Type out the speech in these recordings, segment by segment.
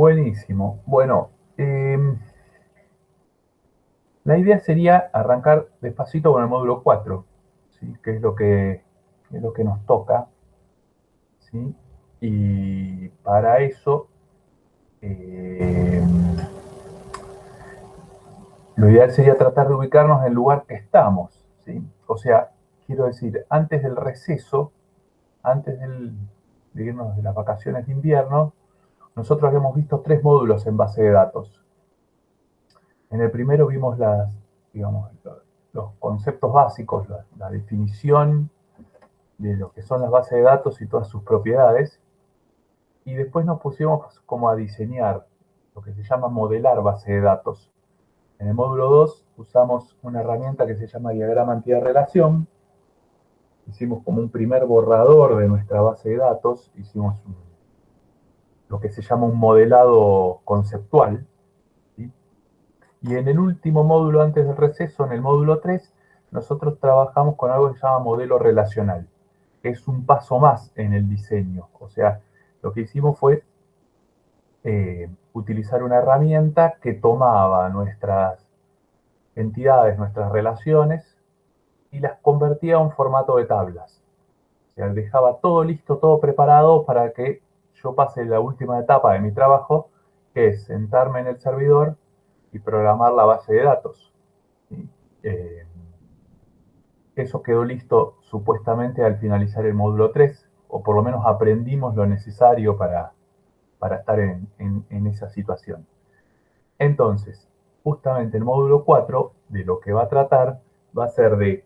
Buenísimo. Bueno, la idea sería arrancar despacito con el módulo 4, ¿sí? Que es lo que nos toca, ¿sí? Y para eso, eh, lo ideal sería tratar de ubicarnos en el lugar que estamos, ¿sí? O sea, quiero decir, antes del receso, de irnos de las vacaciones de invierno, nosotros habíamos visto 3 módulos en base de datos. En el primero vimos digamos, los conceptos básicos, la definición de lo que son las bases de datos y todas sus propiedades. Y después nos pusimos como a diseñar lo que se llama modelar base de datos. En el módulo 2 usamos una herramienta que se llama diagrama entidad-relación. Hicimos como un primer borrador de nuestra base de datos. Hicimos lo que se llama un modelado conceptual, ¿sí? Y en el último módulo antes del receso, en el módulo 3, nosotros trabajamos con algo que se llama modelo relacional. Es un paso más en el diseño. O sea, lo que hicimos fue utilizar una herramienta que tomaba nuestras entidades, nuestras relaciones, y las convertía a un formato de tablas. O sea, dejaba todo listo, todo preparado para que yo pase la última etapa de mi trabajo, que es sentarme en el servidor y programar la base de datos. ¿Sí? Eh, Eso quedó listo supuestamente al finalizar el módulo 3, o por lo menos aprendimos lo necesario para estar en esa situación. Entonces, justamente el módulo 4 de lo que va a tratar va a ser de,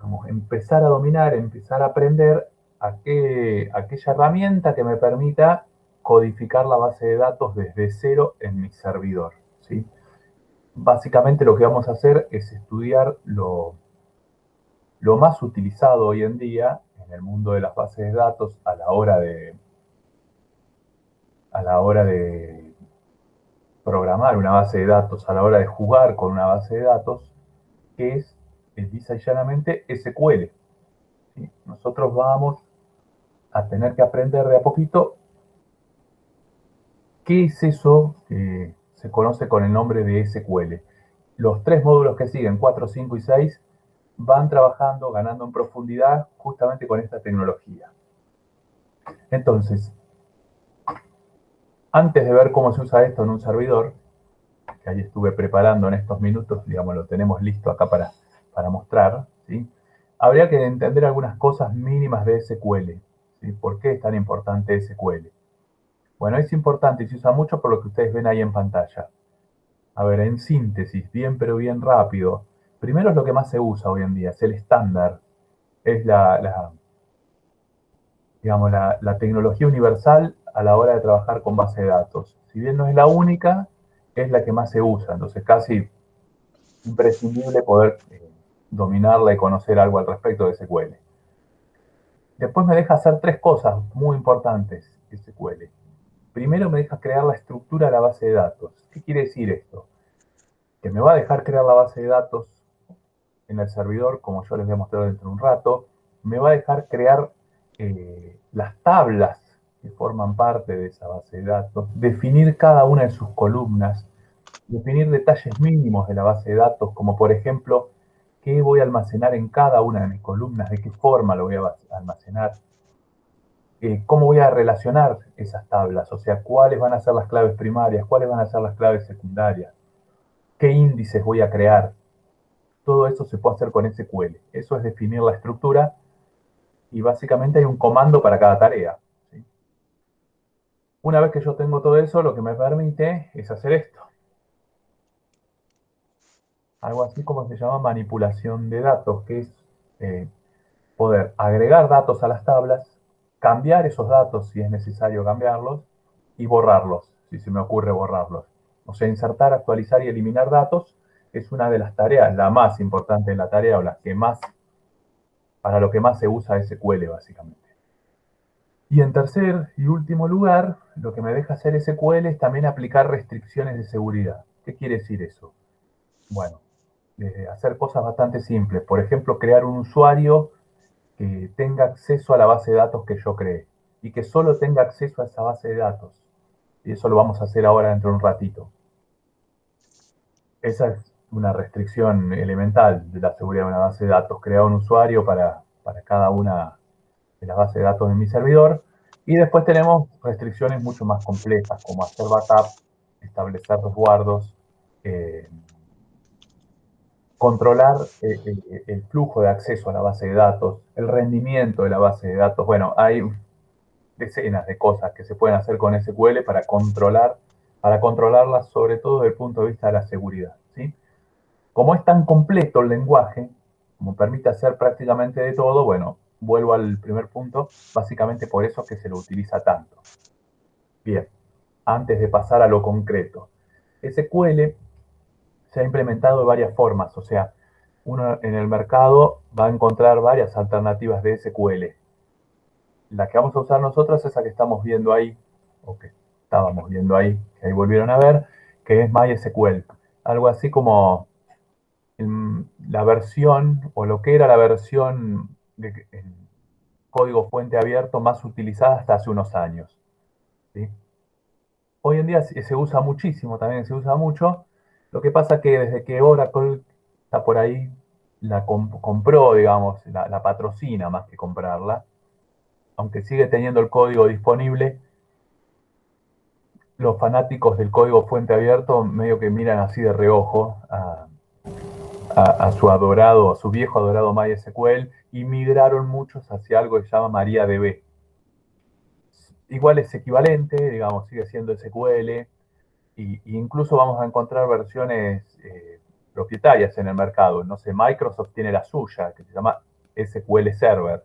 vamos, empezar a dominar, empezar a aprender aquella herramienta que me permita codificar la base de datos desde cero en mi servidor, ¿sí? Básicamente lo que vamos a hacer es estudiar lo más utilizado hoy en día en el mundo de las bases de datos a la hora de programar una base de datos, a la hora de jugar con una base de datos, que es lisa y llanamente SQL. ¿Sí? Nosotros vamos a tener que aprender de a poquito qué es eso que se conoce con el nombre de SQL. Los 3 módulos que siguen, 4, 5 y 6, van trabajando, ganando en profundidad justamente con esta tecnología. Entonces, antes de ver cómo se usa esto en un servidor, que ahí estuve preparando en estos minutos, digamos, lo tenemos listo acá para mostrar, ¿sí? Habría que entender algunas cosas mínimas de SQL, ¿sí? ¿Por qué es tan importante SQL? Bueno, es importante y se usa mucho por lo que ustedes ven ahí en pantalla. A ver, en síntesis, bien pero bien rápido. Primero es lo que más se usa hoy en día, es el estándar, es digamos, la tecnología universal a la hora de trabajar con base de datos. Si bien no es la única, es la que más se usa, entonces casi imprescindible poder dominarla y conocer algo al respecto de SQL. Después me deja hacer 3 cosas muy importantes SQL. Primero me deja crear la estructura de la base de datos. ¿Qué quiere decir esto? Que me va a dejar crear la base de datos en el servidor, como yo les voy a mostrar dentro de un rato. Me va a dejar crear las tablas que forman parte de esa base de datos, definir cada una de sus columnas, definir detalles mínimos de la base de datos, como por ejemplo, qué voy a almacenar en cada una de mis columnas, de qué forma lo voy a almacenar, cómo voy a relacionar esas tablas, o sea, cuáles van a ser las claves primarias, cuáles van a ser las claves secundarias, qué índices voy a crear. Todo eso se puede hacer con SQL. Eso es definir la estructura y básicamente hay un comando para cada tarea, ¿sí? Una vez que yo tengo todo eso, lo que me permite es hacer esto. Algo así como se llama manipulación de datos, que es eh, poder agregar datos a las tablas, cambiar esos datos si es necesario cambiarlos y borrarlos, si se me ocurre borrarlos. O sea, insertar, actualizar y eliminar datos es una de las tareas, la más importante de la tarea o la que más, para lo que más se usa SQL básicamente. Y en tercer y último lugar, lo que me deja hacer SQL es también aplicar restricciones de seguridad. ¿Qué quiere decir eso? Bueno, hacer cosas bastante simples. Por ejemplo, crear un usuario que tenga acceso a la base de datos que yo creé y que solo tenga acceso a esa base de datos. Y eso lo vamos a hacer ahora dentro de un ratito. Esa es una restricción elemental de la seguridad de una base de datos. Crear un usuario para cada una de las bases de datos de mi servidor. Y después tenemos restricciones mucho más complejas, como hacer backup, establecer resguardos, eh, controlar el flujo de acceso a la base de datos, el rendimiento de la base de datos. Bueno, hay decenas de cosas que se pueden hacer con SQL para controlarlas, sobre todo desde el punto de vista de la seguridad, ¿sí? Como es tan completo el lenguaje, como permite hacer prácticamente de todo, bueno, vuelvo al primer punto, básicamente por eso es que se lo utiliza tanto. Bien, antes de pasar a lo concreto, SQL se ha implementado de varias formas, o sea, uno en el mercado va a encontrar varias alternativas de SQL. La que vamos a usar nosotros es la que estamos viendo ahí, o que estábamos viendo ahí, que ahí volvieron a ver, que es MySQL. Algo así como la versión, o lo que era la versión de código fuente abierto más utilizada hasta hace unos años, ¿sí? Hoy en día se usa muchísimo, también se usa mucho. Lo que pasa que desde que Oracle está por ahí, la compró, digamos, la patrocina más que comprarla, aunque sigue teniendo el código disponible, los fanáticos del código fuente abierto medio que miran así de reojo a su adorado, a su viejo adorado MySQL, y migraron muchos hacia algo que se llama MariaDB. Igual es equivalente, digamos, sigue siendo SQL, y incluso vamos a encontrar versiones propietarias en el mercado. No sé, Microsoft tiene la suya, que se llama SQL Server.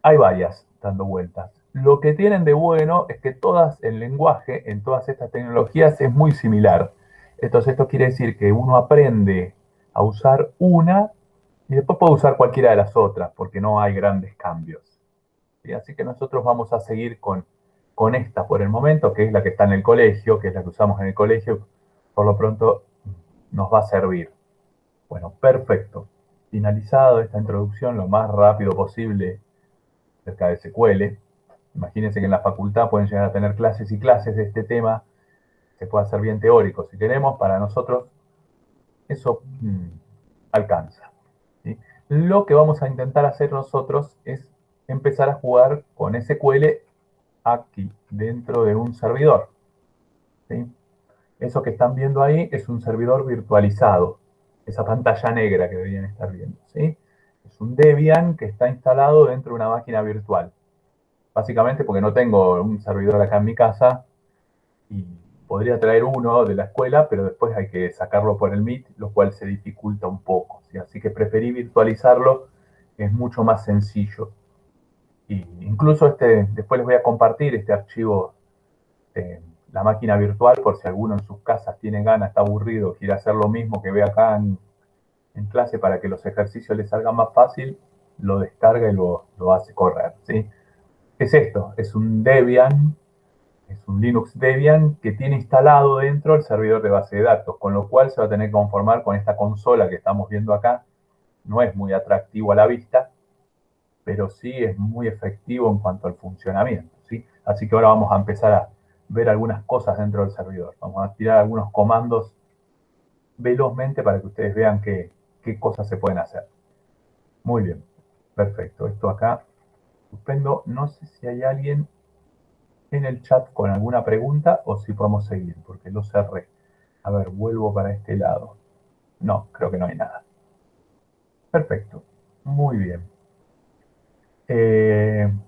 Hay varias dando vueltas. Lo que tienen de bueno es que todas el lenguaje en todas estas tecnologías es muy similar. Entonces esto quiere decir que uno aprende a usar una y después puede usar cualquiera de las otras, porque no hay grandes cambios. ¿Sí? Así que nosotros vamos a seguir con esta por el momento, que es la que está en el colegio, que es la que usamos en el colegio. Por lo pronto nos va a servir. Bueno, perfecto. Finalizado esta introducción lo más rápido posible acerca de SQL. Imagínense que en la facultad pueden llegar a tener clases y clases de este tema. Se puede hacer bien teórico si queremos. Para nosotros eso alcanza, ¿sí? Lo que vamos a intentar hacer nosotros es empezar a jugar con SQL aquí, dentro de un servidor, ¿sí? Eso que están viendo ahí es un servidor virtualizado, esa pantalla negra que deberían estar viendo, ¿sí? Es un Debian que está instalado dentro de una máquina virtual. Básicamente porque no tengo un servidor acá en mi casa y podría traer uno de la escuela, pero después hay que sacarlo por el Meet, lo cual se dificulta un poco, ¿sí? Así que preferí virtualizarlo, es mucho más sencillo. Y incluso después les voy a compartir este archivo, la máquina virtual, por si alguno en sus casas tiene ganas, está aburrido, quiere hacer lo mismo que ve acá en clase para que los ejercicios les salgan más fácil, lo descarga y lo hace correr, ¿sí? ¿Qué es esto? Es un Debian, es un Linux Debian que tiene instalado dentro el servidor de base de datos, con lo cual se va a tener que conformar con esta consola que estamos viendo acá. No es muy atractivo a la vista, pero sí es muy efectivo en cuanto al funcionamiento, ¿sí? Así que ahora vamos a empezar a ver algunas cosas dentro del servidor. Vamos a tirar algunos comandos velozmente para que ustedes vean qué cosas se pueden hacer. Muy bien, perfecto. Esto acá, suspendo. No sé si hay alguien en el chat con alguna pregunta o si podemos seguir, porque lo cerré. A ver, vuelvo para este lado. No, creo que no hay nada. Perfecto, muy bien.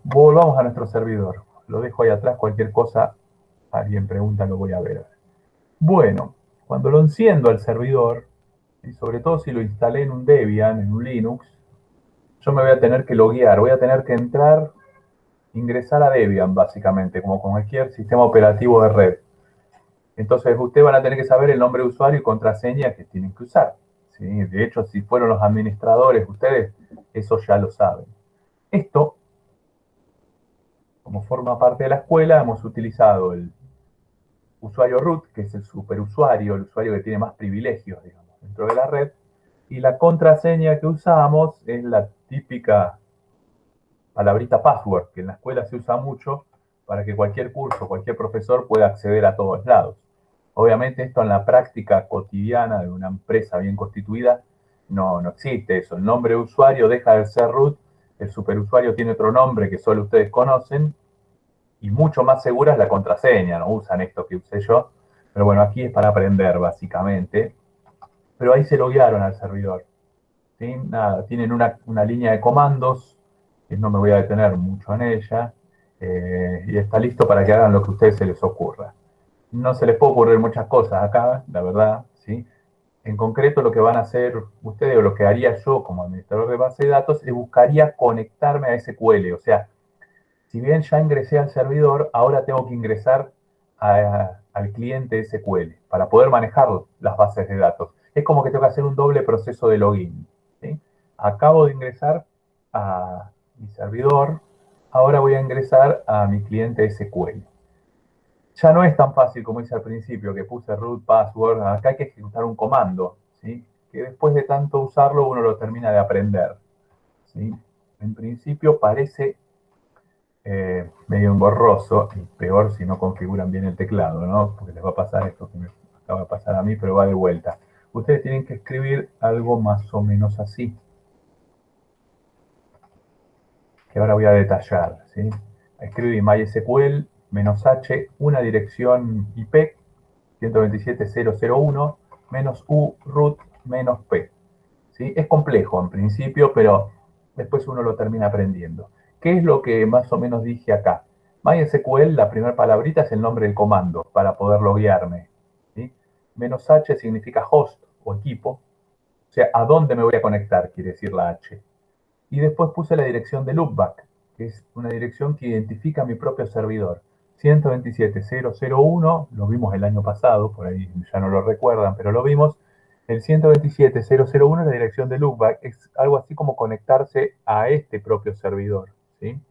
Volvamos a nuestro servidor. Lo dejo ahí atrás, cualquier cosa, alguien pregunta, lo voy a ver. Bueno, cuando lo enciendo al servidor, y sobre todo si lo instalé en un Debian, en un Linux, yo me voy a tener que loguear, voy a tener que entrar, ingresar a Debian, básicamente, como con cualquier sistema operativo de red. Entonces, ustedes van a tener que saber el nombre de usuario y contraseña que tienen que usar, ¿sí? De hecho, si fueron los administradores, ustedes, eso ya lo saben. Esto, como forma parte de la escuela, hemos utilizado el usuario root, que es el superusuario, el usuario que tiene más privilegios, digamos, dentro de la red, y la contraseña que usamos es la típica palabrita password, que en la escuela se usa mucho, para que cualquier curso, cualquier profesor pueda acceder a todos lados. Obviamente esto en la práctica cotidiana de una empresa bien constituida no existe eso. El nombre de usuario deja de ser root, el superusuario tiene otro nombre que solo ustedes conocen y mucho más segura es la contraseña, no usan esto que usé yo. Pero bueno, aquí es para aprender básicamente. Pero ahí se loguearon al servidor. ¿Sí? Nada, tienen una línea de comandos, que no me voy a detener mucho en ella, y está listo para que hagan lo que a ustedes se les ocurra. No se les puede ocurrir muchas cosas acá, la verdad, ¿sí? En concreto, lo que van a hacer ustedes, o lo que haría yo como administrador de base de datos, es buscaría conectarme a SQL. O sea, si bien ya ingresé al servidor, ahora tengo que ingresar al cliente SQL para poder manejar las bases de datos. Es como que tengo que hacer un doble proceso de login. ¿Sí? Acabo de ingresar a mi servidor, ahora voy a ingresar a mi cliente SQL. Ya no es tan fácil como hice al principio, que puse root password. Acá hay que ejecutar un comando, ¿sí? Que después de tanto usarlo uno lo termina de aprender. ¿Sí? En principio parece medio engorroso, y peor si no configuran bien el teclado, ¿no? Porque les va a pasar esto que me acaba de pasar a mí, pero va de vuelta. Ustedes tienen que escribir algo más o menos así, que ahora voy a detallar, ¿sí? Escribí MySQL -h, una dirección IP, 127.0.0.1, -u root -p. ¿Sí? Es complejo en principio, pero después uno lo termina aprendiendo. ¿Qué es lo que más o menos dije acá? MySQL, la primera palabrita es el nombre del comando para poder loguearme. ¿Sí? -h significa host o equipo, o sea, a dónde me voy a conectar, quiere decir la H. Y después puse la dirección de loopback, que es una dirección que identifica mi propio servidor. 127.0.0.1, lo vimos el año pasado, por ahí ya no lo recuerdan, pero lo vimos. El 127.0.0.1 es la dirección de loopback, es algo así como conectarse a este propio servidor. ¿Sí?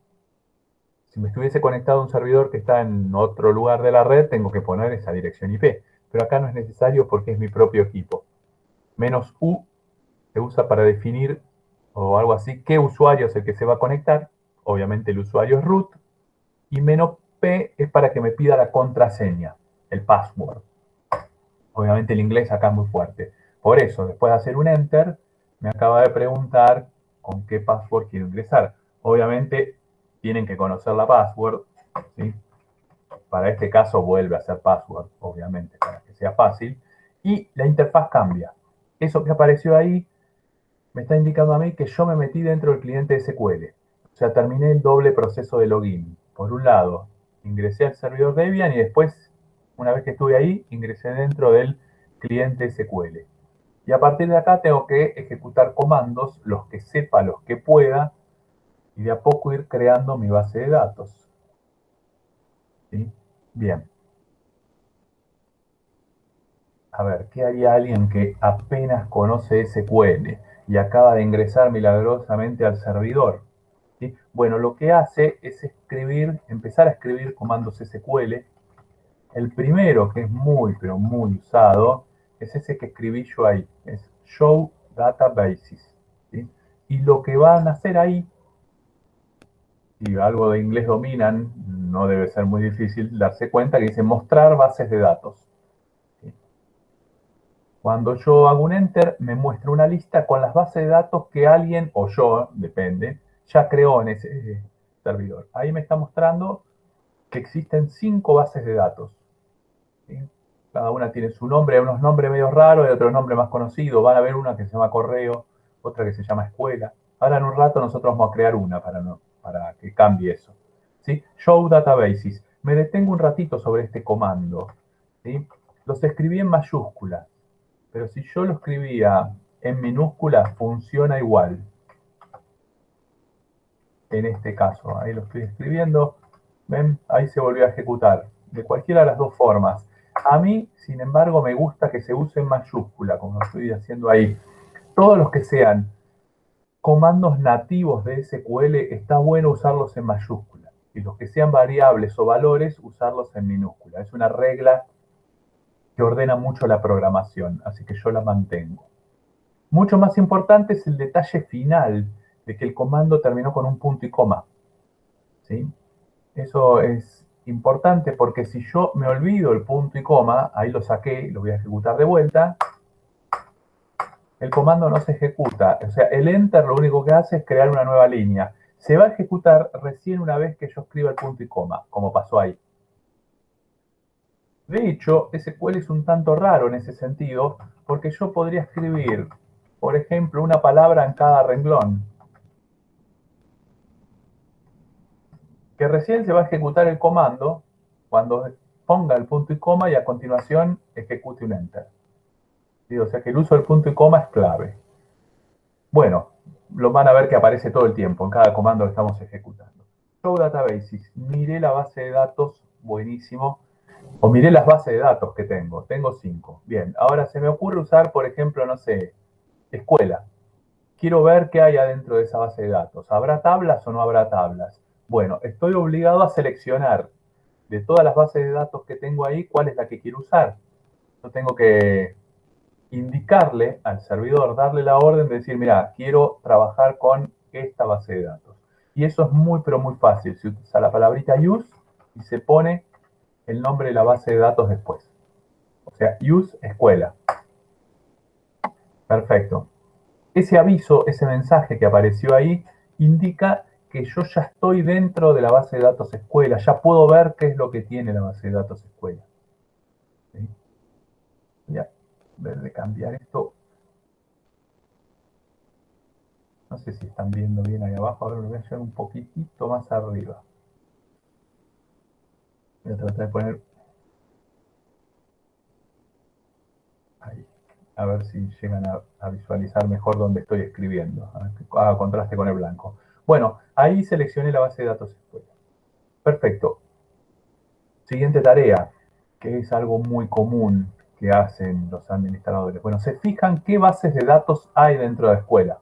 Si me estuviese conectado a un servidor que está en otro lugar de la red, tengo que poner esa dirección IP. Pero acá no es necesario porque es mi propio equipo. -u se usa para definir o algo así qué usuario es el que se va a conectar. Obviamente el usuario es root. Y -p es para que me pida la contraseña, el password. Obviamente el inglés acá es muy fuerte. Por eso, después de hacer un enter, me acaba de preguntar con qué password quiero ingresar. Obviamente tienen que conocer la password, ¿sí? Para este caso vuelve a ser password, obviamente, para que sea fácil. Y la interfaz cambia. Eso que apareció ahí me está indicando a mí que yo me metí dentro del cliente SQL. O sea, terminé el doble proceso de login. Por un lado, ingresé al servidor Debian y después, una vez que estuve ahí, ingresé dentro del cliente SQL. Y a partir de acá tengo que ejecutar comandos, los que sepa, los que pueda, y de a poco ir creando mi base de datos. ¿Sí? Bien. A ver, ¿qué haría alguien que apenas conoce SQL y acaba de ingresar milagrosamente al servidor? ¿Sí? Bueno, lo que hace es empezar a escribir comandos SQL. El primero, que es muy, pero muy usado, es ese que escribí yo ahí, es Show Databases. ¿Sí? Y lo que van a hacer ahí, si algo de inglés dominan, no debe ser muy difícil darse cuenta que dice mostrar bases de datos. ¿Sí? Cuando yo hago un enter, me muestra una lista con las bases de datos que alguien, o yo, depende, ya creó en ese servidor. Ahí me está mostrando que existen 5 bases de datos. ¿Sí? Cada una tiene su nombre, hay unos nombres medio raros, hay otros nombres más conocidos. Van a ver una que se llama correo, otra que se llama escuela. Ahora en un rato nosotros vamos a crear una para que cambie eso. ¿Sí? Show Databases. Me detengo un ratito sobre este comando. ¿Sí? Los escribí en mayúsculas, pero si yo lo escribía en minúsculas, funciona igual. En este caso, ahí lo estoy escribiendo. ¿Ven? Ahí se volvió a ejecutar. De cualquiera de las dos formas. A mí, sin embargo, me gusta que se use en mayúscula, como lo estoy haciendo ahí. Todos los que sean comandos nativos de SQL, está bueno usarlos en mayúscula. Y los que sean variables o valores, usarlos en minúscula. Es una regla que ordena mucho la programación, así que yo la mantengo. Mucho más importante es el detalle final de que el comando terminó con un punto y coma. ¿Sí? Eso es importante porque si yo me olvido el punto y coma, ahí lo saqué, lo voy a ejecutar de vuelta, el comando no se ejecuta. O sea, el enter lo único que hace es crear una nueva línea. Se va a ejecutar recién una vez que yo escriba el punto y coma, como pasó ahí. De hecho, SQL es un tanto raro en ese sentido, porque yo podría escribir, por ejemplo, una palabra en cada renglón, que recién se va a ejecutar el comando cuando ponga el punto y coma y a continuación ejecute un enter. ¿Sí? O sea que el uso del punto y coma es clave. Bueno, lo van a ver que aparece todo el tiempo en cada comando que estamos ejecutando. Show Databases, miré la base de datos, buenísimo. O miré las bases de datos que tengo. Tengo 5. Bien, ahora se me ocurre usar, por ejemplo, no sé, escuela. Quiero ver qué hay adentro de esa base de datos. ¿Habrá tablas o no habrá tablas? Bueno, estoy obligado a seleccionar de todas las bases de datos que tengo ahí, cuál es la que quiero usar. Yo tengo que indicarle al servidor, darle la orden de decir, mira, quiero trabajar con esta base de datos. Y eso es muy, pero muy fácil. Se utiliza la palabrita use y se pone el nombre de la base de datos después. O sea, use escuela. Perfecto. Ese aviso, ese mensaje que apareció ahí, indica que yo ya estoy dentro de la base de datos escuela, ya puedo ver qué es lo que tiene la base de datos escuela. ¿Sí? Voy a ver de cambiar esto. No sé si están viendo bien ahí abajo, ahora lo voy a llevar un poquitito más arriba. Voy a tratar de poner ahí, a ver si llegan a visualizar mejor dónde estoy escribiendo, a ver que haga contraste con el blanco. Bueno, ahí seleccioné la base de datos escuela. Perfecto. Siguiente tarea, que es algo muy común que hacen los administradores. Bueno, se fijan qué bases de datos hay dentro de la escuela.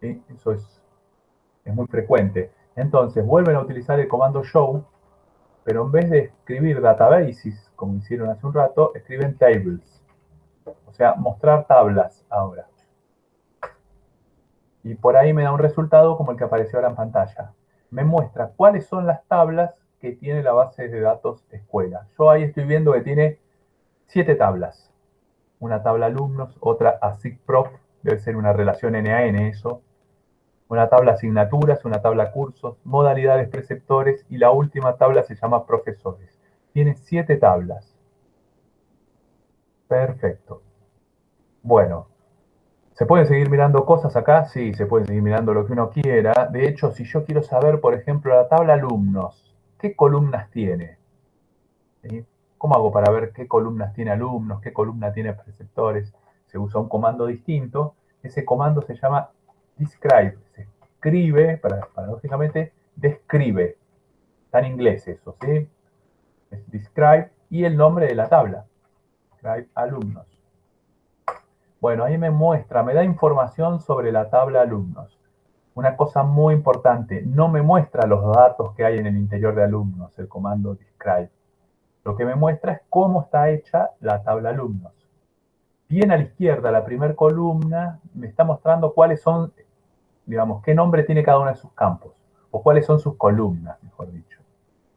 ¿Sí? Eso es muy frecuente. Entonces, vuelven a utilizar el comando show, pero en vez de escribir databases, como hicieron hace un rato, escriben tables. O sea, mostrar tablas ahora. Y por ahí me da un resultado como el que apareció ahora en pantalla. Me muestra cuáles son las tablas que tiene la base de datos escuela. Yo ahí estoy viendo que tiene 7 tablas. Una tabla alumnos, otra ASICPROF, debe ser una relación N-A-N eso, una tabla asignaturas, una tabla cursos, modalidades preceptores y la última tabla se llama profesores. Tiene 7 tablas. Perfecto. Bueno, ¿se pueden seguir mirando cosas acá? Sí, se pueden seguir mirando lo que uno quiera. De hecho, si yo quiero saber, por ejemplo, la tabla alumnos, ¿qué columnas tiene? ¿Sí? ¿Cómo hago para ver qué columnas tiene alumnos, qué columna tiene preceptores? Se usa un comando distinto. Ese comando se llama describe. Se escribe, paradójicamente, describe. Está en inglés eso, ¿sí? Es describe y el nombre de la tabla. Describe alumnos. Bueno, ahí me muestra, me da información sobre la tabla alumnos. Una cosa muy importante, no me muestra los datos que hay en el interior de alumnos, el comando describe. Lo que me muestra es cómo está hecha la tabla alumnos. Bien a la izquierda, la primera columna, me está mostrando cuáles son, digamos, qué nombre tiene cada uno de sus campos, o cuáles son sus columnas, mejor dicho.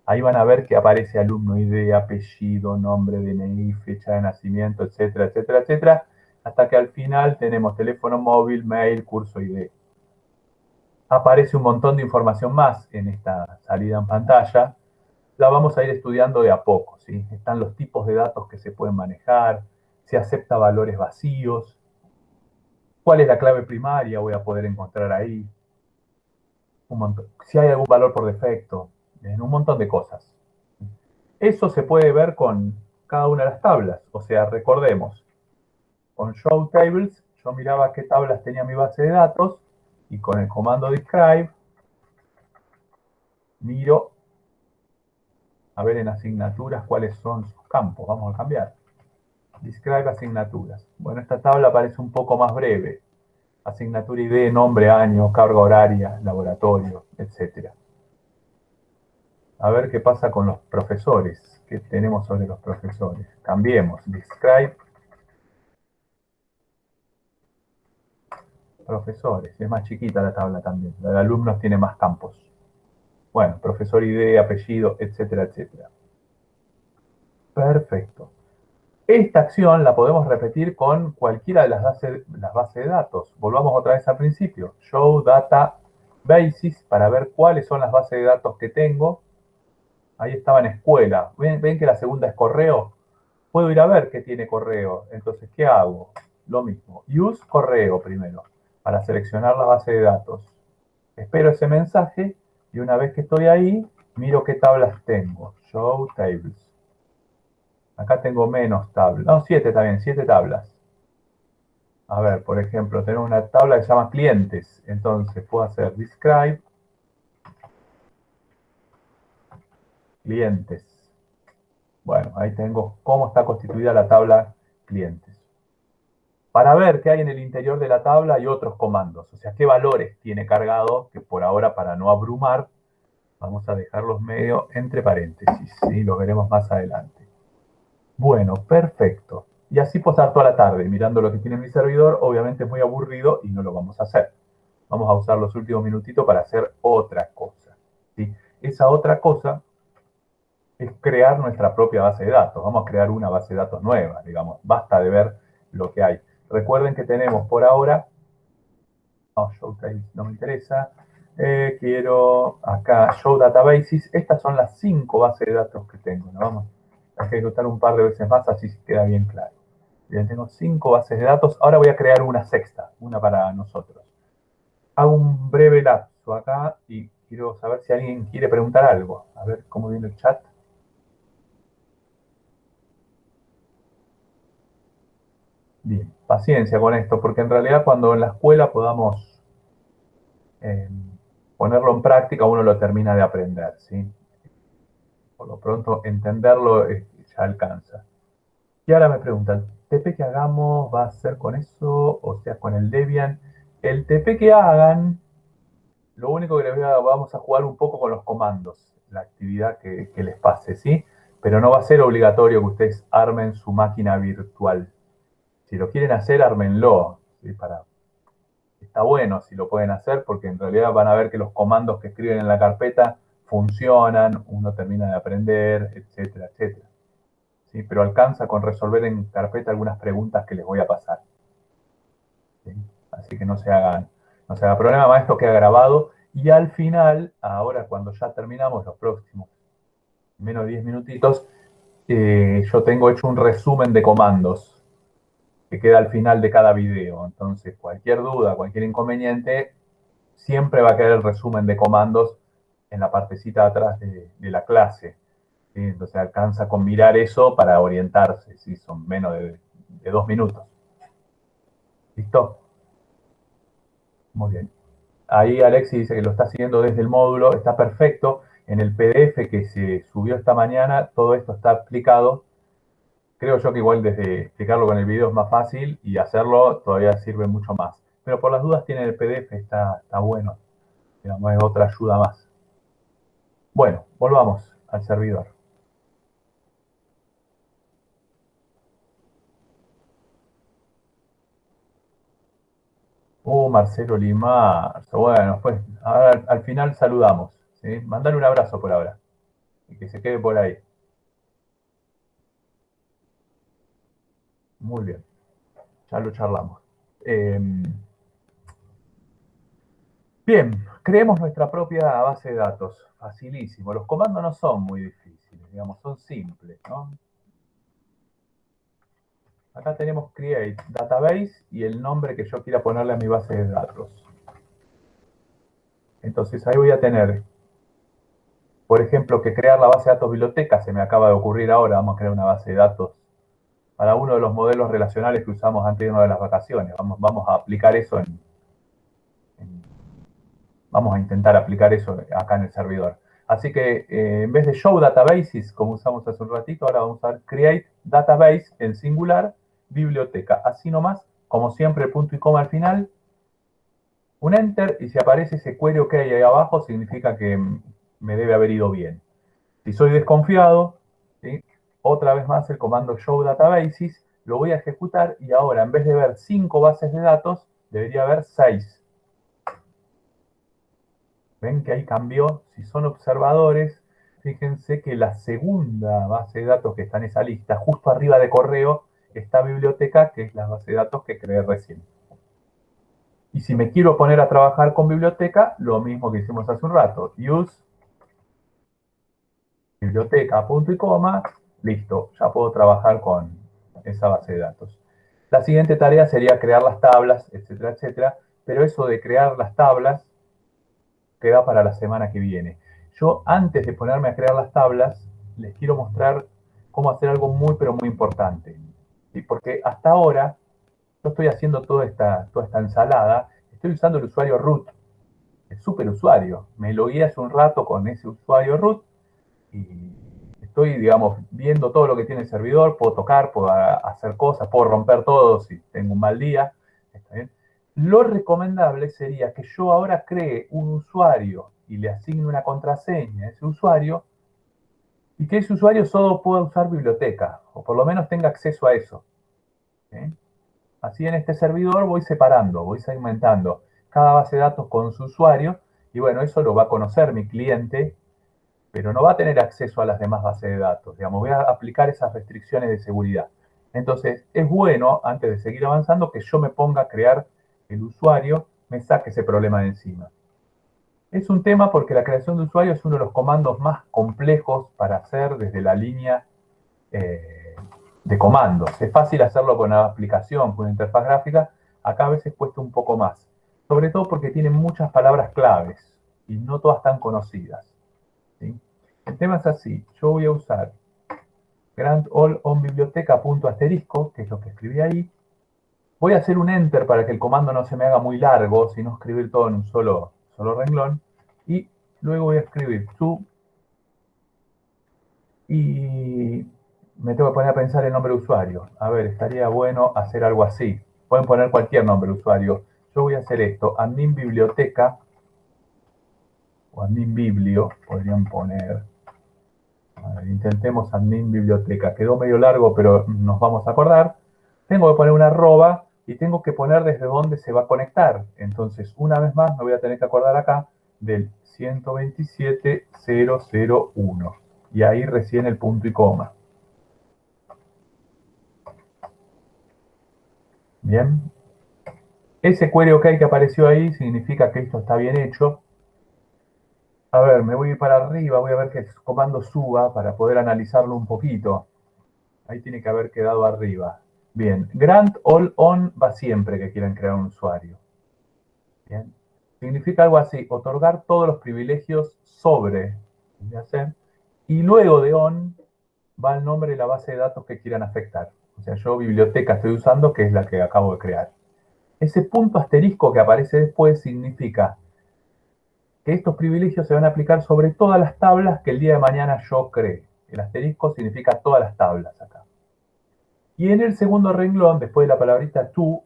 Ahí van a ver que aparece alumno ID, apellido, nombre, DNI, fecha de nacimiento, etcétera, etcétera, etcétera, hasta que al final tenemos teléfono móvil, mail, curso ID. Aparece un montón de información más en esta salida en pantalla. La vamos a ir estudiando de a poco, ¿sí? Están los tipos de datos que se pueden manejar, se acepta valores vacíos, cuál es la clave primaria, voy a poder encontrar ahí, un montón. Si hay algún valor por defecto, en un montón de cosas. Eso se puede ver con cada una de las tablas, o sea, recordemos, con Show Tables yo miraba qué tablas tenía mi base de datos y con el comando Describe miro a ver en asignaturas cuáles son sus campos. Vamos a cambiar. Describe asignaturas. Bueno, esta tabla parece un poco más breve. Asignatura ID, nombre, año, carga horaria, laboratorio, etc. A ver qué pasa con los profesores. ¿Qué tenemos sobre los profesores? Cambiemos. Describe profesores. Es más chiquita la tabla también. La de alumnos tiene más campos. Bueno, profesor ID, apellido, etcétera, etcétera. Perfecto. Esta acción la podemos repetir con cualquiera de las bases de datos. Volvamos otra vez al principio. Show data bases para ver cuáles son las bases de datos que tengo. Ahí estaba en escuela. ¿Ven que la segunda es correo? Puedo ir a ver qué tiene correo. Entonces, ¿qué hago? Lo mismo. Use correo primero para seleccionar la base de datos. Espero ese mensaje y una vez que estoy ahí, miro qué tablas tengo. Show tables. Acá tengo menos tablas. No, 7 también, 7 tablas. A ver, por ejemplo, tenemos una tabla que se llama clientes. Entonces puedo hacer describe clientes. Bueno, ahí tengo cómo está constituida la tabla clientes. Para ver qué hay en el interior de la tabla hay otros comandos. O sea, qué valores tiene cargado, que por ahora, para no abrumar, vamos a dejarlos medio entre paréntesis. ¿Sí? Los veremos más adelante. Bueno, perfecto. Y así puedo estar toda la tarde mirando lo que tiene mi servidor. Obviamente es muy aburrido y no lo vamos a hacer. Vamos a usar los últimos minutitos para hacer otra cosa. ¿Sí? Esa otra cosa es crear nuestra propia base de datos. Vamos a crear una base de datos nueva, digamos. Basta de ver lo que hay. Recuerden que tenemos por ahora, no, show tables no me interesa, quiero acá show databases. Estas son las 5 bases de datos que tengo. ¿No? Vamos a ejecutar un par de veces más, así queda bien claro. Bien, tengo 5 bases de datos. Ahora voy a crear una sexta, una para nosotros. Hago un breve lapso acá y quiero saber si alguien quiere preguntar algo. A ver cómo viene el chat. Bien, paciencia con esto, porque en realidad cuando en la escuela podamos eh, ponerlo en práctica, uno lo termina de aprender, ¿sí? Por lo pronto, entenderlo ya alcanza. Y ahora me preguntan, ¿TP que hagamos va a ser con eso, o sea, con el Debian? El TP que hagan, lo único que vamos a jugar un poco con los comandos, la actividad que les pase, ¿sí? Pero no va a ser obligatorio que ustedes armen su máquina virtual. Si lo quieren hacer, ármenlo, ¿sí? Está bueno si lo pueden hacer, porque en realidad van a ver que los comandos que escriben en la carpeta funcionan, uno termina de aprender, etcétera, etcétera. ¿Sí? Pero alcanza con resolver en carpeta algunas preguntas que les voy a pasar. ¿Sí? Así que no se haga problema, esto queda grabado. Y al final, ahora cuando ya terminamos los próximos menos de 10 minutitos, yo tengo hecho un resumen de comandos que queda al final de cada video. Entonces, cualquier duda, cualquier inconveniente, siempre va a quedar el resumen de comandos en la partecita de atrás de la clase. ¿Sí? Entonces alcanza con mirar eso para orientarse, ¿sí? Son menos de 2 minutos. ¿Listo? Muy bien. Ahí Alexi dice que lo está haciendo desde el módulo, está perfecto. En el PDF que se subió esta mañana, todo esto está explicado. Creo yo que igual desde explicarlo con el video es más fácil y hacerlo todavía sirve mucho más. Pero por las dudas tiene el PDF, está bueno. Digamos, es otra ayuda más. Bueno, volvamos al servidor. Marcelo Limar. Bueno, pues ahora al final saludamos. ¿Sí? Mandale un abrazo por ahora. Y que se quede por ahí. Muy bien. Ya lo charlamos. Eh, bien, creemos nuestra propia base de datos. Facilísimo. Los comandos no son muy difíciles, digamos, son simples, ¿no? Acá tenemos create database y el nombre que yo quiera ponerle a mi base de datos. Entonces ahí voy a tener, por ejemplo, que crear la base de datos biblioteca. Se me acaba de ocurrir ahora. Vamos a crear una base de datos para uno de los modelos relacionales que usamos antes de una de las vacaciones. Vamos a aplicar eso vamos a intentar aplicar eso acá en el servidor. Así que en vez de show databases, como usamos hace un ratito, ahora vamos a ver create database en singular, biblioteca. Así nomás, como siempre, punto y coma al final, un enter, y si aparece ese query que hay ahí abajo, significa que me debe haber ido bien. Si soy desconfiado, ¿sí? Otra vez más el comando show databases, lo voy a ejecutar y ahora en vez de ver 5 bases de datos, debería haber 6. Ven que ahí cambió. Si son observadores, fíjense que la segunda base de datos que está en esa lista, justo arriba de correo, está biblioteca, que es la base de datos que creé recién. Y si me quiero poner a trabajar con biblioteca, lo mismo que hicimos hace un rato. Use biblioteca, punto y coma, listo, ya puedo trabajar con esa base de datos. La siguiente tarea sería crear las tablas, etcétera, etcétera, pero eso de crear las tablas queda para la semana que viene. Yo, antes de ponerme a crear las tablas, les quiero mostrar cómo hacer algo muy, pero muy importante. ¿Sí? Porque hasta ahora, yo estoy haciendo toda esta ensalada, estoy usando el usuario root, el superusuario. Me logué hace un rato con ese usuario root y estoy, digamos, viendo todo lo que tiene el servidor, puedo tocar, puedo hacer cosas, puedo romper todo si tengo un mal día. ¿Está bien? Lo recomendable sería que yo ahora cree un usuario y le asigne una contraseña a ese usuario y que ese usuario solo pueda usar biblioteca, o por lo menos tenga acceso a eso. ¿Sí? Así en este servidor voy separando, voy segmentando cada base de datos con su usuario y bueno, eso lo va a conocer mi cliente, pero no va a tener acceso a las demás bases de datos. Digamos, voy a aplicar esas restricciones de seguridad. Entonces, es bueno, antes de seguir avanzando, que yo me ponga a crear el usuario, me saque ese problema de encima. Es un tema porque la creación de usuario es uno de los comandos más complejos para hacer desde la línea de comandos. Es fácil hacerlo con una aplicación, con una interfaz gráfica, acá a veces cuesta un poco más. Sobre todo porque tiene muchas palabras claves y no todas tan conocidas. ¿Sí? El tema es así, yo voy a usar grant all on biblioteca punto asterisco, que es lo que escribí ahí. Voy a hacer un enter para que el comando no se me haga muy largo, sino escribir todo en un solo renglón. Y luego voy a escribir to y me tengo que poner a pensar el nombre de usuario. A ver, estaría bueno hacer algo así. Pueden poner cualquier nombre de usuario. Yo voy a hacer esto, admin biblioteca o admin biblio, podrían poner. A ver, intentemos admin biblioteca. Quedó medio largo, pero nos vamos a acordar. Tengo que poner una arroba y tengo que poner desde dónde se va a conectar. Entonces, una vez más, me voy a tener que acordar acá del 127.001. Y ahí recién el punto y coma. Bien. Ese query OK que apareció ahí significa que esto está bien hecho. A ver, me voy a ir para arriba, voy a ver que el comando suba para poder analizarlo un poquito. Ahí tiene que haber quedado arriba. Bien, grant all on va siempre que quieran crear un usuario. Bien. Significa algo así, otorgar todos los privilegios sobre. Y luego de on va el nombre de la base de datos que quieran afectar. O sea, yo biblioteca estoy usando, que es la que acabo de crear. Ese punto asterisco que aparece después significa que estos privilegios se van a aplicar sobre todas las tablas que el día de mañana yo cree. El asterisco significa todas las tablas acá. Y en el segundo renglón, después de la palabrita to,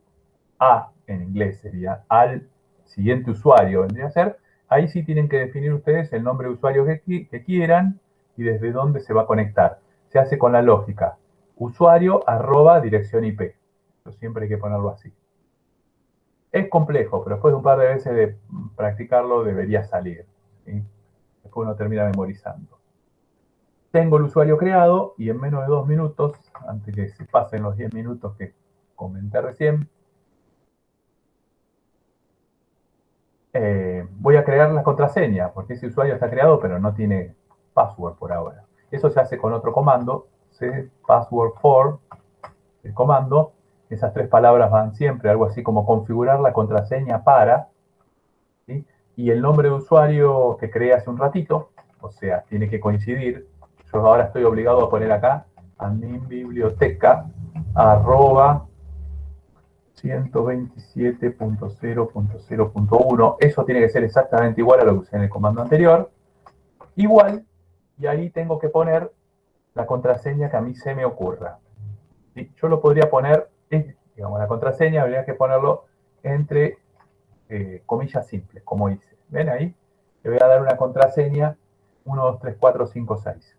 a, en inglés sería al siguiente usuario, vendría a ser, ahí sí tienen que definir ustedes el nombre de usuario que quieran y desde dónde se va a conectar. Se hace con la lógica usuario @ dirección IP. Eso siempre hay que ponerlo así. Es complejo, pero después de un par de veces de practicarlo debería salir. ¿Sí? Después uno termina memorizando. Tengo el usuario creado y en menos de 2 minutos, antes que se pasen los 10 minutos que comenté recién, voy a crear la contraseña, porque ese usuario está creado, pero no tiene password por ahora. Eso se hace con otro comando, password for, el comando. Esas 3 palabras van siempre, algo así como configurar la contraseña para, ¿sí? Y el nombre de usuario que creé hace un ratito, o sea, tiene que coincidir. Yo ahora estoy obligado a poner acá admin biblioteca @ 127.0.0.1. Eso tiene que ser exactamente igual a lo que usé en el comando anterior. Igual, y ahí tengo que poner la contraseña que a mí se me ocurra. ¿Sí? Yo lo podría poner, digamos, la contraseña habría que ponerlo entre comillas simples, como hice. ¿Ven ahí? Le voy a dar una contraseña 1, 2, 3, 4, 5, 6.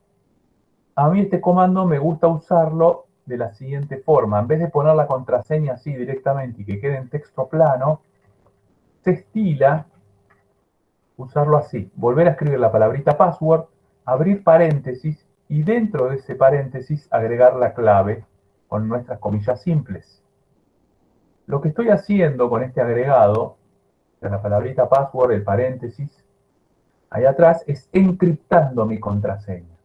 A mí este comando me gusta usarlo de la siguiente forma. En vez de poner la contraseña así directamente y que quede en texto plano, se estila usarlo así. Volver a escribir la palabrita password, abrir paréntesis y dentro de ese paréntesis agregar la clave con nuestras comillas simples. Lo que estoy haciendo con este agregado, de la palabrita password, el paréntesis, ahí atrás, es encriptando mi contraseña.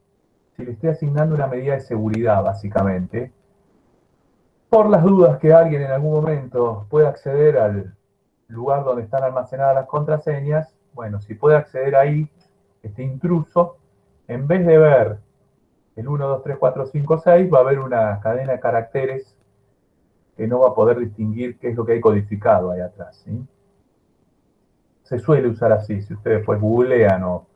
Si le estoy asignando una medida de seguridad, básicamente, por las dudas que alguien en algún momento pueda acceder al lugar donde están almacenadas las contraseñas, bueno, si puede acceder ahí, este intruso, en vez de ver el 1, 2, 3, 4, 5, 6, va a haber una cadena de caracteres que no va a poder distinguir qué es lo que hay codificado ahí atrás, ¿sí? Se suele usar así, si ustedes pues googlean o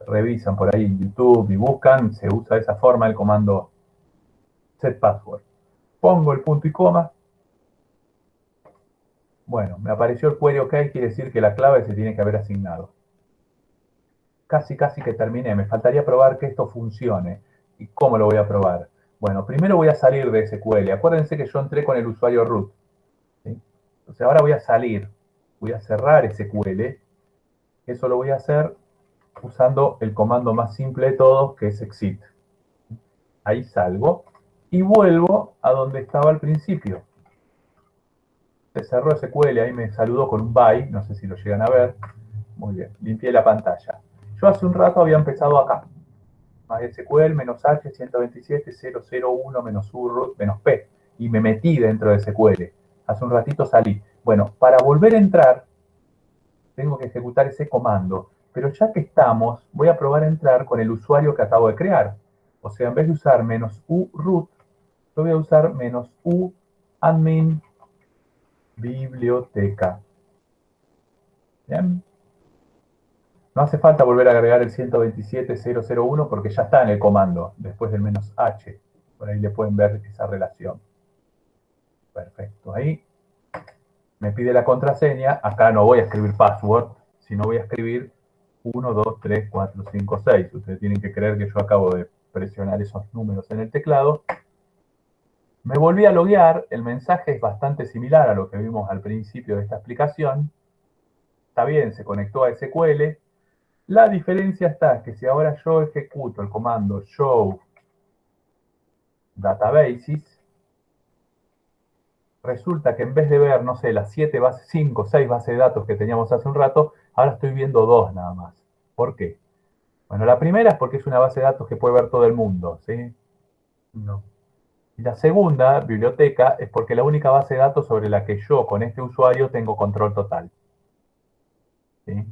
revisan por ahí en YouTube y buscan, se usa de esa forma el comando set password. Pongo el punto y coma. Bueno, me apareció el query OK, quiere decir que la clave se tiene que haber asignado. Casi que terminé. Me faltaría probar que esto funcione. ¿Y cómo lo voy a probar? Bueno, primero voy a salir de SQL. Acuérdense que yo entré con el usuario root, ¿sí? Entonces ahora voy a salir. Voy a cerrar SQL. Eso lo voy a hacer usando el comando más simple de todos, que es exit. Ahí salgo y vuelvo a donde estaba al principio. Se cerró SQL, ahí me saludó con un bye, no sé si lo llegan a ver. Muy bien, limpié la pantalla. Yo hace un rato había empezado acá. MySQL -H 127.001 -U root -P y me metí dentro de SQL. Hace un ratito salí. Bueno, para volver a entrar tengo que ejecutar ese comando, pero ya que estamos, voy a probar a entrar con el usuario que acabo de crear. O sea, en vez de usar -U root, yo voy a usar -U admin biblioteca. ¿Bien? No hace falta volver a agregar el 127.001 porque ya está en el comando, después del -H. Por ahí le pueden ver esa relación. Perfecto. Ahí me pide la contraseña. Acá no voy a escribir password, sino voy a escribir 1, 2, 3, 4, 5, 6. Ustedes tienen que creer que yo acabo de presionar esos números en el teclado. Me volví a loguear. El mensaje es bastante similar a lo que vimos al principio de esta explicación. Está bien, se conectó a SQL. La diferencia está que si ahora yo ejecuto el comando show databases, resulta que en vez de ver, no sé, las 7 bases, 5, 6 bases de datos que teníamos hace un rato, ahora estoy viendo 2 nada más. ¿Por qué? Bueno, la primera es porque es una base de datos que puede ver todo el mundo, ¿sí? No. Y la segunda, biblioteca, es porque la única base de datos sobre la que yo, con este usuario, tengo control total, ¿sí?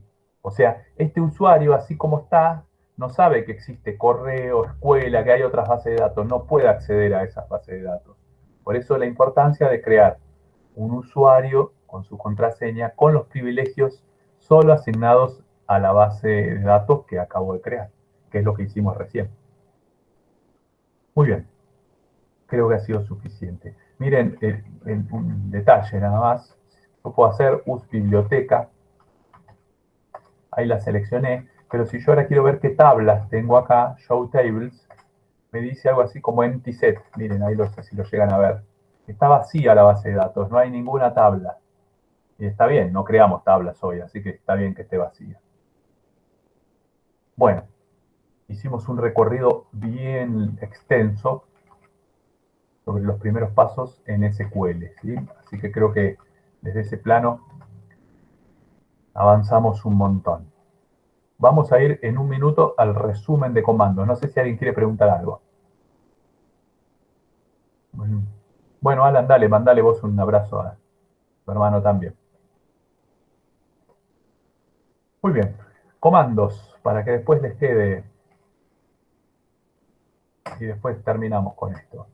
O sea, este usuario, así como está, no sabe que existe correo, escuela, que hay otras bases de datos, no puede acceder a esas bases de datos. Por eso la importancia de crear un usuario con su contraseña, con los privilegios solo asignados a la base de datos que acabo de crear, que es lo que hicimos recién. Muy bien, creo que ha sido suficiente. Miren, un detalle nada más. Yo puedo hacer us biblioteca, ahí la seleccioné, pero si yo ahora quiero ver qué tablas tengo acá, show tables, me dice algo así como empty set. Miren, ahí no sé si lo llegan a ver. Está vacía la base de datos, no hay ninguna tabla. Y está bien, no creamos tablas hoy, así que está bien que esté vacía. Bueno, hicimos un recorrido bien extenso sobre los primeros pasos en SQL, ¿sí? Así que creo que desde ese plano avanzamos un montón. Vamos a ir en un minuto al resumen de comandos. No sé si alguien quiere preguntar algo. Bueno, Alan, dale, mandale vos un abrazo a tu hermano también. Muy bien. Comandos, para que después les quede. Y después terminamos con esto.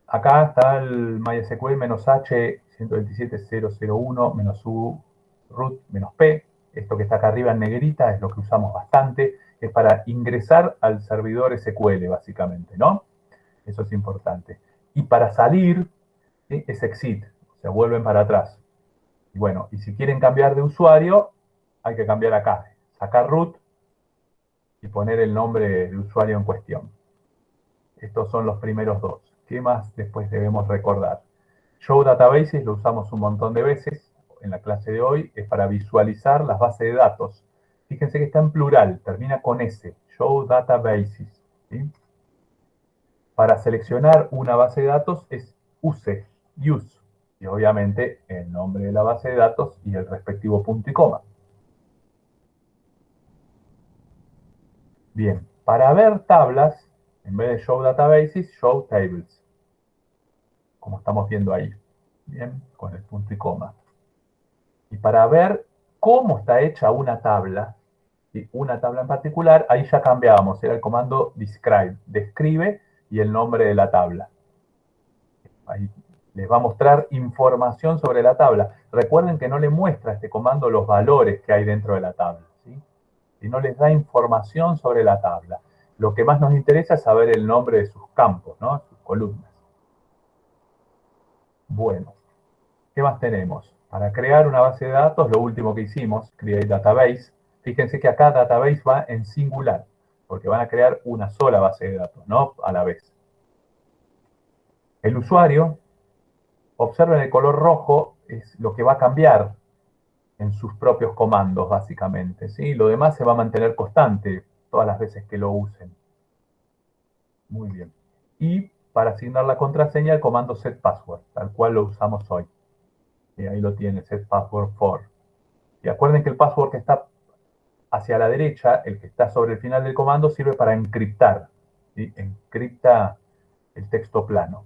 Acá está el MySQL -H 127.001 -U root -P. Esto que está acá arriba en negrita es lo que usamos bastante. Es para ingresar al servidor SQL, básicamente, ¿no? Eso es importante. Y para salir, ¿sí? Es exit, o sea, vuelven para atrás. Y bueno, y si quieren cambiar de usuario, hay que cambiar acá. Sacar root y poner el nombre de usuario en cuestión. Estos son los primeros dos. ¿Qué más después debemos recordar? Show Databases lo usamos un montón de veces en la clase de hoy. Es para visualizar las bases de datos. Fíjense que está en plural, termina con S, show databases. ¿Sí? Para seleccionar una base de datos es use, y obviamente el nombre de la base de datos y el respectivo punto y coma. Bien, para ver tablas, en vez de show databases, show tables, como estamos viendo ahí. Bien, con el punto y coma. Y para ver cómo está hecha una tabla, ¿sí? Una tabla en particular, ahí ya cambiábamos, era el comando describe, describe y el nombre de la tabla. Ahí les va a mostrar información sobre la tabla. Recuerden que no le muestra este comando los valores que hay dentro de la tabla, ¿sí? Y no les da información sobre la tabla. Lo que más nos interesa es saber el nombre de sus campos, ¿no? Sus columnas. Bueno, ¿qué más tenemos? Para crear una base de datos, lo último que hicimos, Create Database. Fíjense que acá Database va en singular, porque van a crear una sola base de datos, no a la vez. El usuario, observen el color rojo, es lo que va a cambiar en sus propios comandos, básicamente. ¿Sí? Lo demás se va a mantener constante todas las veces que lo usen. Muy bien. Y para asignar la contraseña, el comando setPassword, tal cual lo usamos hoy. Y ahí lo tiene, setPassword for. Y acuerden que el password que está hacia la derecha, el que está sobre el final del comando, sirve para encriptar. ¿Sí? Encripta el texto plano.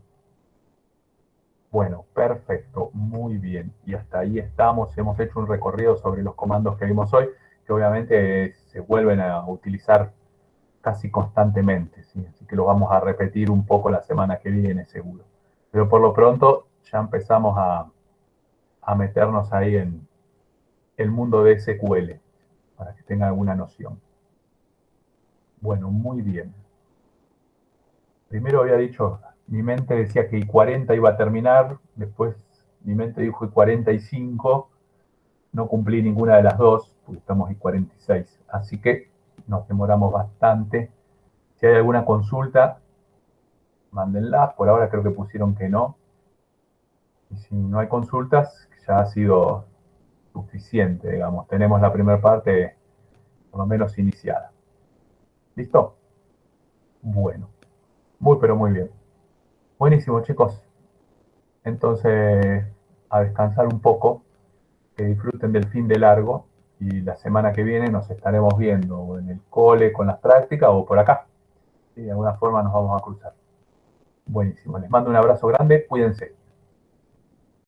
Bueno, perfecto, muy bien. Y hasta ahí estamos. Hemos hecho un recorrido sobre los comandos que vimos hoy, que obviamente se vuelven a utilizar casi constantemente. ¿Sí? Así que lo vamos a repetir un poco la semana que viene, seguro. Pero por lo pronto ya empezamos a meternos ahí en el mundo de SQL, para que tengan alguna noción. Bueno, muy bien. Primero había dicho, mi mente decía que I40 iba a terminar, después mi mente dijo I45, no cumplí ninguna de las dos, porque estamos I46, así que nos demoramos bastante. Si hay alguna consulta, mándenla, por ahora creo que pusieron que no, y si no hay consultas, ya ha sido suficiente, digamos, tenemos la primera parte por lo menos iniciada. ¿Listo? Bueno, muy pero muy bien. Buenísimo, chicos. Entonces, a descansar un poco, que disfruten del fin de largo y la semana que viene nos estaremos viendo o en el cole con las prácticas o por acá. ¿Sí? De alguna forma nos vamos a cruzar. Buenísimo. Les mando un abrazo grande. Cuídense.